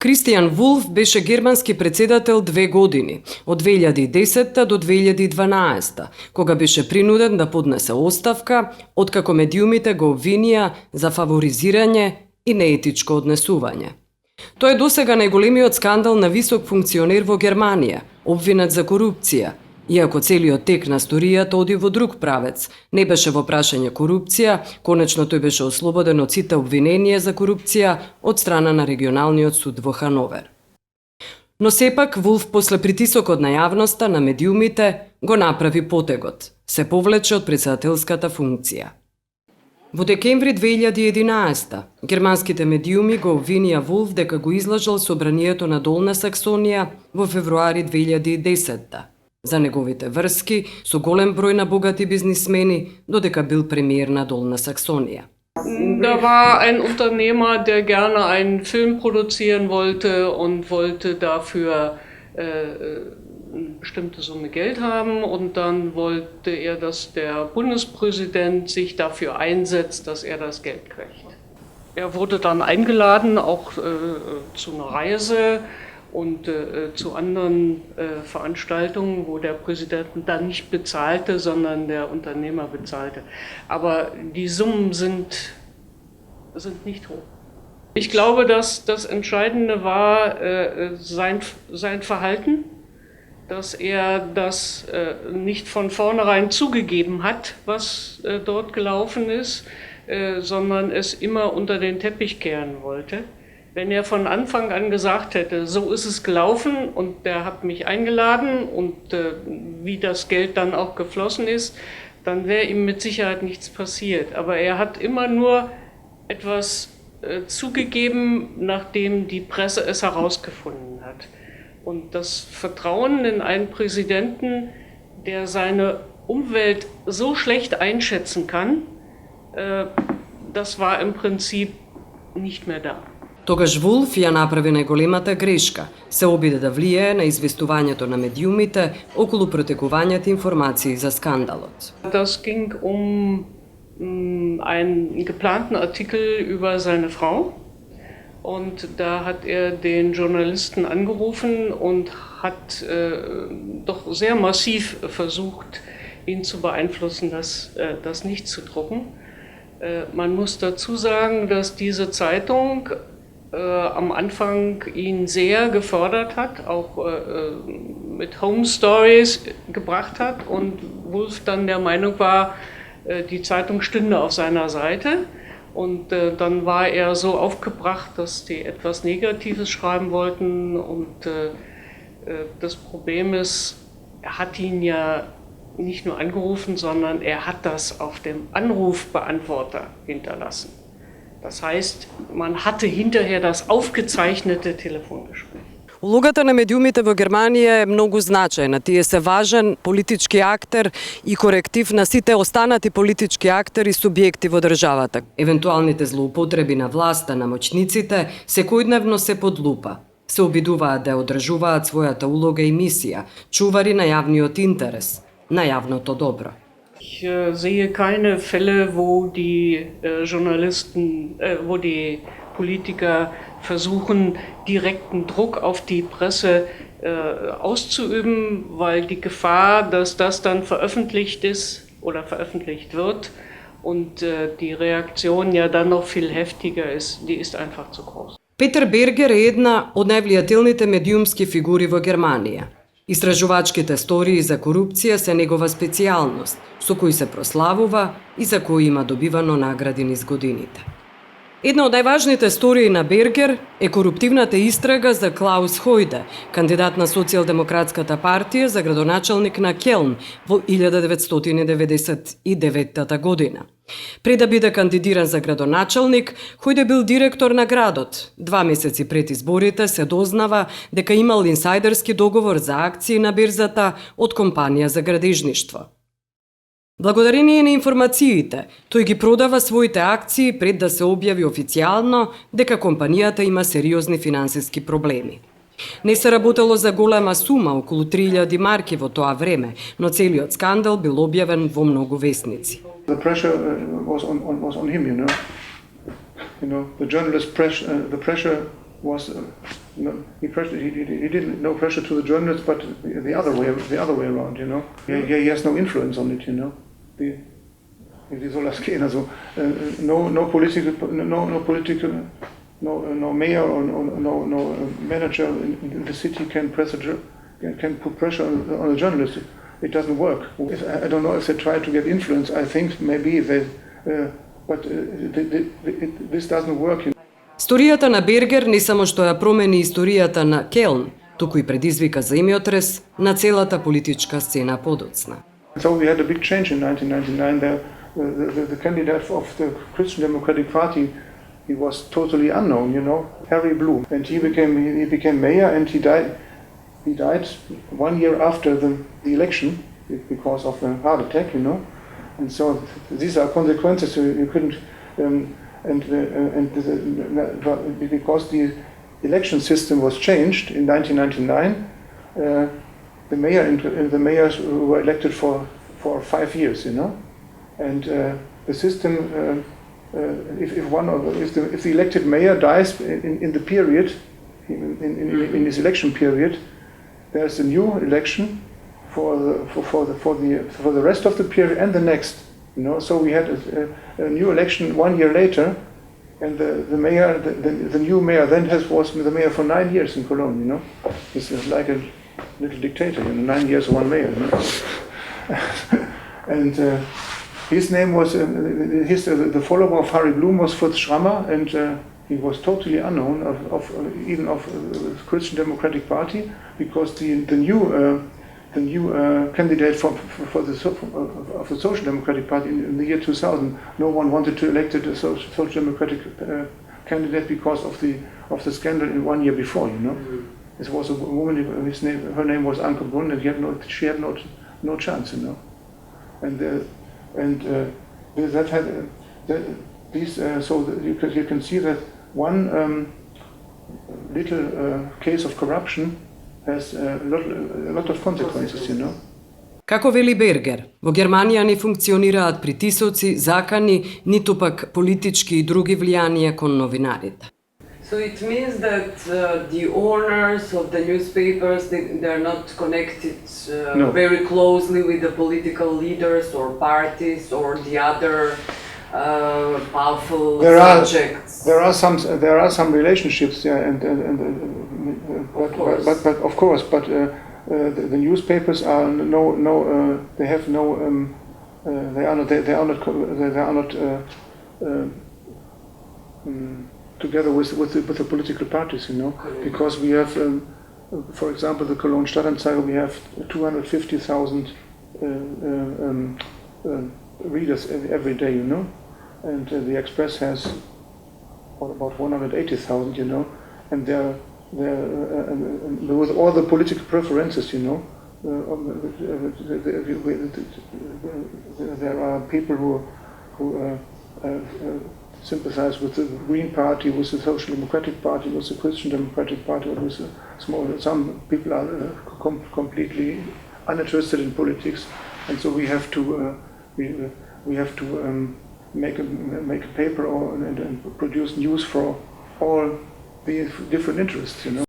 Кристијан Вулф беше германски председател 2 години, од 2010 до 2012, кога беше принуден да поднесе оставка, откако медиумите го обвинија за фаворизирање и неетичко однесување. Тој е досега најголемиот скандал на висок функционер во Германија, обвинет за корупција, иако целиот тек на историјата оди во друг правец. Не беше во прашање корупција, конечно тој беше ослободен од сите обвиненија за корупција од страна на регионалниот суд во Хановер. Но сепак Вулф после притисокот на јавноста на медиумите го направи потегот, се повлече од председателската функција. Во декември 2011 германските медиуми го обвинија Вулф дека го излажал собранието на Долна Саксонија во февруари 2010 за неговите врски со голем број на богати бизнисмени, додека бил премиер на Долна Саксонија. Da war ein Unternehmer, der gerne einen Film produzieren wollte und wollte dafür eine bestimmte Summe Geld haben, und dann wollte er, dass der Bundespräsident sich dafür einsetzt, dass er das Geld kriegt. Er wurde dann eingeladen, auch zu einer Reise und zu anderen Veranstaltungen, wo der Präsident dann nicht bezahlte, sondern der Unternehmer bezahlte. Aber die Summen sind nicht hoch. Ich glaube, dass das Entscheidende war sein Verhalten, dass er das nicht von vornherein zugegeben hat, was dort gelaufen ist, sondern es immer unter den Teppich kehren wollte. Wenn er von Anfang an gesagt hätte, so ist es gelaufen und der hat mich eingeladen und wie das Geld dann auch geflossen ist, dann wäre ihm mit Sicherheit nichts passiert. Aber er hat immer nur etwas zugegeben, nachdem die Presse es herausgefunden hat. Und das Vertrauen in einen Präsidenten, der seine Umwelt so schlecht einschätzen kann, das war im Prinzip nicht mehr da. Тогаш Вулф ја направи најголемата грешка, се обиде да влијае на известувањето на медиумите околу протекувањето информации за скандалот. Das ging einen geplanten Artikel über seine Frau, und da hat er den Journalisten angerufen und hat doch sehr massiv versucht, ihn zu beeinflussen, das nicht zu drucken. Man muss dazu sagen, dass diese Zeitung am Anfang ihn sehr gefördert hat, auch mit Home Stories gebracht hat, und Wulf dann der Meinung war, die Zeitung stünde auf seiner Seite. Und dann war er so aufgebracht, dass die etwas Negatives schreiben wollten. Und das Problem ist, er hat ihn ja nicht nur angerufen, sondern er hat das auf dem Anrufbeantworter hinterlassen. Das heißt, man hatte hinterher das aufgezeichnete Telefongespräch. Улогата на медиумите во Германија е многу значајна. Тие се важен политички актер и коректив на сите останати политички актери и субјекти во државата. Евентуалните злоупотреби на власта на моќниците секојдневно се под лупа. Се обидуваат да одржуваат својата улога и мисија, чувари на јавниот интерес, на јавното добро. Ich sehe keine Fälle, wo die Journalisten, wo die Politiker versuchen, direkten Druck auf die Presse auszuüben, weil die Gefahr, dass das dann veröffentlicht ist oder veröffentlicht wird und die Reaktion ja dann noch viel heftiger ist, die ist einfach zu groß. Петер Бергер е една од највлијателните медиумски фигури во Германија. Истражувачките стории за корупција се негова специјалност, со кој се прославува и за кој има добивано награди низ годините. Една од најважните стории на Бергер е коруптивната истрага за Клаус Хојде, кандидат на Социјалдемократската партија за градоначалник на Келн во 1999 година. Пред да биде кандидиран за градоначалник, Хојде бил директор на градот. 2 месеци пред изборите се дознава дека имал инсайдерски договор за акции на бирзата од компанија за градежништво. Благодарение на информациите, тој ги продава своите акции пред да се објави официјално дека компанијата има сериозни финансиски проблеми. Не се работело за голема сума, околу 3000 марки во тоа време, но целиот скандал бил објавен во многу весници. The pressure was on him, you know. The journalist pressure, the pressure was he didn't no pressure to the journalists, but the other way around, you know. He has no influence on it, you know. Wie soll das gehen? Also no mayor or no manager in the city can put pressure on the journalist. It doesn't work. I don't know if they try to get influence. I think maybe they, but this doesn't work. Сторијата на Бергер не само што ја промени историјата на Келн, туку и предизвика земјотрес на целата политичка сцена подоцна. So we had a big change in 1999. The candidate of the Christian Democratic Party, he was totally unknown, you know, Harry Bloom, and he became mayor, and he died 1 year after the election because of a heart attack, you know, and so these are consequences. You couldn't, because the election system was changed in 1999, the mayors were elected for 5 years, you know. And the system, if the elected mayor dies in the period, in his election period, there's a new election for the rest of the period and the next. You know, so we had a new election 1 year later, and the mayor, the new mayor, then was the mayor for 9 years in Cologne. You know, this is like a little dictator. You know, 9 years, one mayor. You know? And his name was the follower of Harry Bloom was Fritz Schrammer, and he was totally unknown even of the Christian Democratic Party, because the new candidate of the Social Democratic Party in the year 2000, no one wanted to elect a Social Democratic candidate because of the scandal in 1 year before. You know, this was a woman. Her name was Anke Brunn, and she had no chance. You know, that had these. So you can see that one little case of corruption has a lot of consequences, you know. Како вели Бергер, во Германија не функционираат притисоци, закани, ниту пак политички и други влијанија кон новинарите. So it means that the owners of the newspapers, they're not connected No. very closely with the political leaders or parties or the other powerful subjects. There are some relationships, yeah, but of course, the newspapers are they have no they are not together with the political parties, you know, because we have, for example, the Cologne Stadtanzeiger, we have 250,000 readers every day, you know, and the Express has about 180,000, you know, and they're with all the political preferences, you know, there are people who sympathize with the Green Party, with the Social Democratic Party, with the Christian Democratic Party, or with some people are completely uninterested in politics, and so we have to make a paper and produce news for all the different interests, you know.